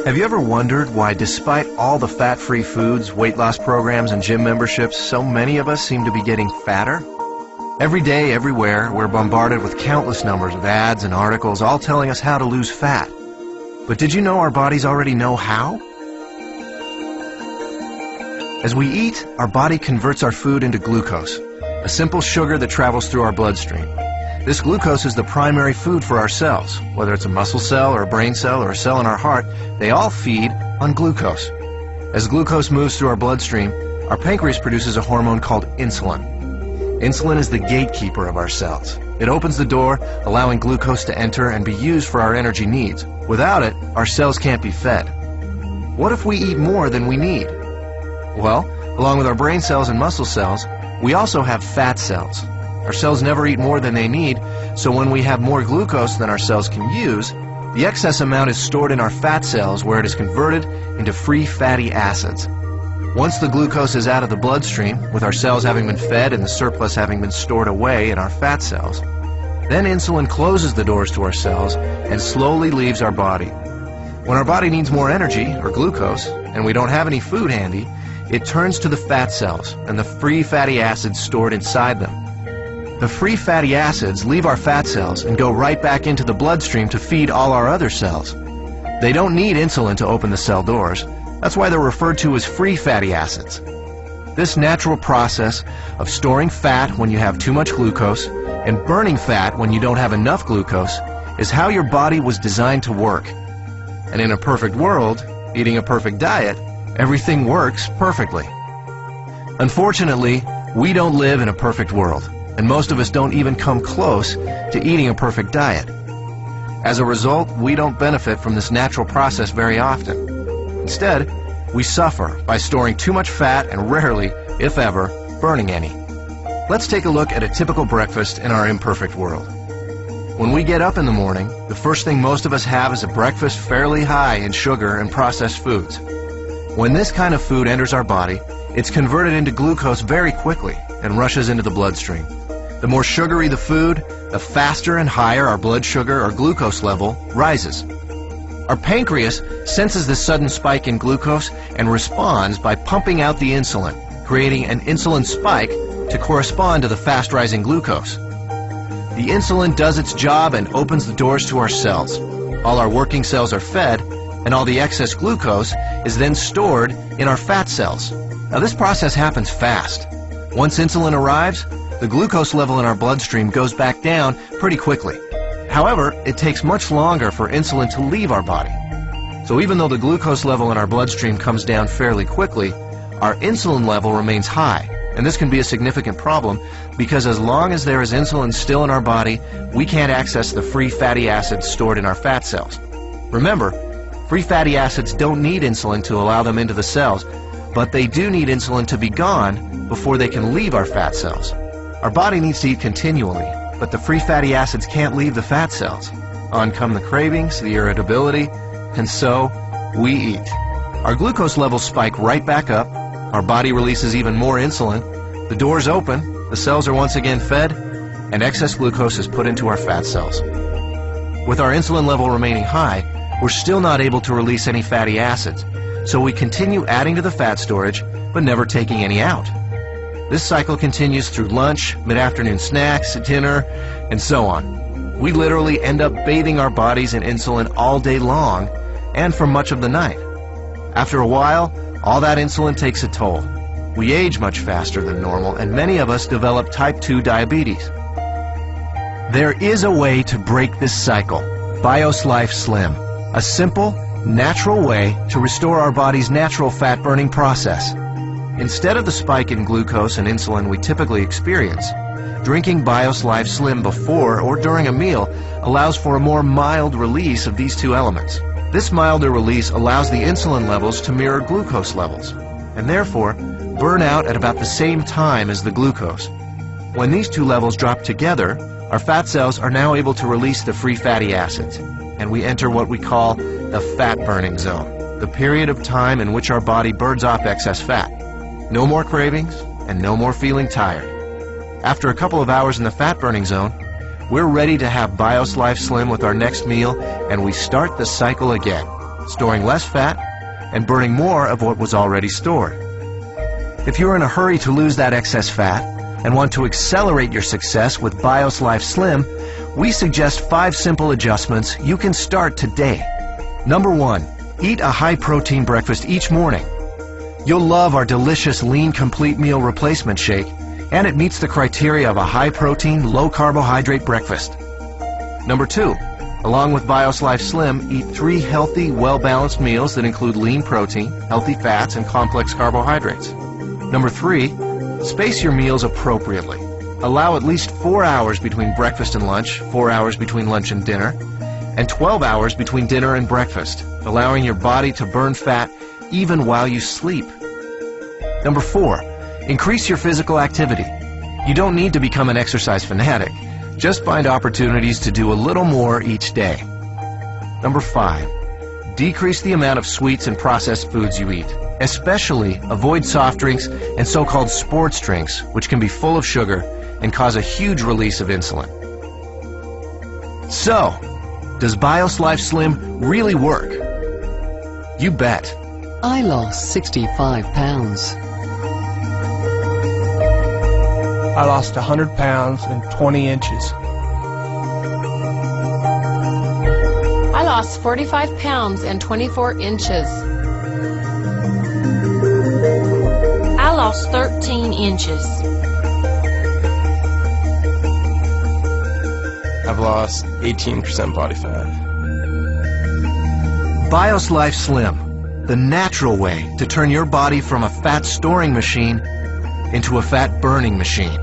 Have you ever wondered why, despite all the fat-free foods, weight loss programs, and gym memberships, so many of us seem to be getting fatter? Every day, everywhere, we're bombarded with countless numbers of ads and articles all telling us how to lose fat. But did you know our bodies already know how? As we eat, our body converts our food into glucose, a simple sugar that travels through our bloodstream. This glucose is the primary food for our cells. Whether it's a muscle cell or a brain cell or a cell in our heart, they all feed on glucose. As glucose moves through our bloodstream, our pancreas produces a hormone called insulin. Insulin is the gatekeeper of our cells. It opens the door, allowing glucose to enter and be used for our energy needs. Without it, our cells can't be fed. What if we eat more than we need? Well, along with our brain cells and muscle cells, we also have fat cells. Our cells never eat more than they need, so when we have more glucose than our cells can use, the excess amount is stored in our fat cells where it is converted into free fatty acids. Once the glucose is out of the bloodstream, with our cells having been fed and the surplus having been stored away in our fat cells, then insulin closes the doors to our cells and slowly leaves our body. When our body needs more energy, or glucose, and we don't have any food handy, it turns to the fat cells and the free fatty acids stored inside them. The free fatty acids leave our fat cells and go right back into the bloodstream to feed all our other cells. They don't need insulin to open the cell doors. That's why they're referred to as free fatty acids. This natural process of storing fat when you have too much glucose and burning fat when you don't have enough glucose is how your body was designed to work. And in a perfect world, eating a perfect diet, everything works perfectly. Unfortunately, we don't live in a perfect world, and most of us don't even come close to eating a perfect diet. As a result, we don't benefit from this natural process very often. Instead, we suffer by storing too much fat and rarely, if ever, burning any. Let's take a look at a typical breakfast in our imperfect world. When we get up in the morning, the first thing most of us have is a breakfast fairly high in sugar and processed foods. When this kind of food enters our body, it's converted into glucose very quickly and rushes into the bloodstream. The more sugary the food, the faster and higher our blood sugar or glucose level rises. Our pancreas senses this sudden spike in glucose and responds by pumping out the insulin, creating an insulin spike to correspond to the fast-rising glucose. The insulin does its job and opens the doors to our cells. All our working cells are fed, and all the excess glucose is then stored in our fat cells. Now, this process happens fast. Once insulin arrives, the glucose level in our bloodstream goes back down pretty quickly. However, it takes much longer for insulin to leave our body. So even though the glucose level in our bloodstream comes down fairly quickly, our insulin level remains high. And this can be a significant problem because as long as there is insulin still in our body, we can't access the free fatty acids stored in our fat cells. Remember, free fatty acids don't need insulin to allow them into the cells, but they do need insulin to be gone before they can leave our fat cells. Our body needs to eat continually, but the free fatty acids can't leave the fat cells. On come the cravings, the irritability, and so we eat. Our glucose levels spike right back up, our body releases even more insulin, the doors open, the cells are once again fed, and excess glucose is put into our fat cells. With our insulin level remaining high, we're still not able to release any fatty acids, so we continue adding to the fat storage, but never taking any out. This cycle continues through lunch, mid-afternoon snacks, dinner, and so on. We literally end up bathing our bodies in insulin all day long and for much of the night. After a while, all that insulin takes a toll. We age much faster than normal, and many of us develop type 2 diabetes. There is a way to break this cycle. Bios Life Slim, a simple, natural way to restore our body's natural fat-burning process. Instead of the spike in glucose and insulin we typically experience, drinking Bios Life Slim before or during a meal allows for a more mild release of these two elements. This milder release allows the insulin levels to mirror glucose levels, and therefore burn out at about the same time as the glucose. When these two levels drop together, our fat cells are now able to release the free fatty acids, and we enter what we call the fat-burning zone, the period of time in which our body burns off excess fat. No more cravings, and no more feeling tired. After a couple of hours in the fat-burning zone, we're ready to have BIOS Life Slim with our next meal, and we start the cycle again, storing less fat and burning more of what was already stored. If you're in a hurry to lose that excess fat and want to accelerate your success with BIOS Life Slim, we suggest 5 simple adjustments you can start today. Number 1, eat a high-protein breakfast each morning. You'll love our delicious Lean Complete Meal Replacement Shake, and it meets the criteria of a high-protein, low-carbohydrate breakfast. Number 2, along with BIOS Life Slim, eat 3 healthy, well-balanced meals that include lean protein, healthy fats, and complex carbohydrates. Number 3, space your meals appropriately. Allow at least 4 hours between breakfast and lunch, 4 hours between lunch and dinner, and 12 hours between dinner and breakfast, allowing your body to burn fat even while you sleep. Number 4, increase your physical activity. You don't need to become an exercise fanatic. Just find opportunities to do a little more each day. Number 5, decrease the amount of sweets and processed foods you eat. Especially avoid soft drinks and so-called sports drinks, which can be full of sugar and cause a huge release of insulin. So, does BIOS Life Slim really work? You bet. I lost 65 pounds. I lost 100 pounds and 20 inches. I lost 45 pounds and 24 inches. I lost 13 inches. I've lost 18% body fat. BIOS Life Slim, the natural way to turn your body from a fat storing machine into a fat burning machine.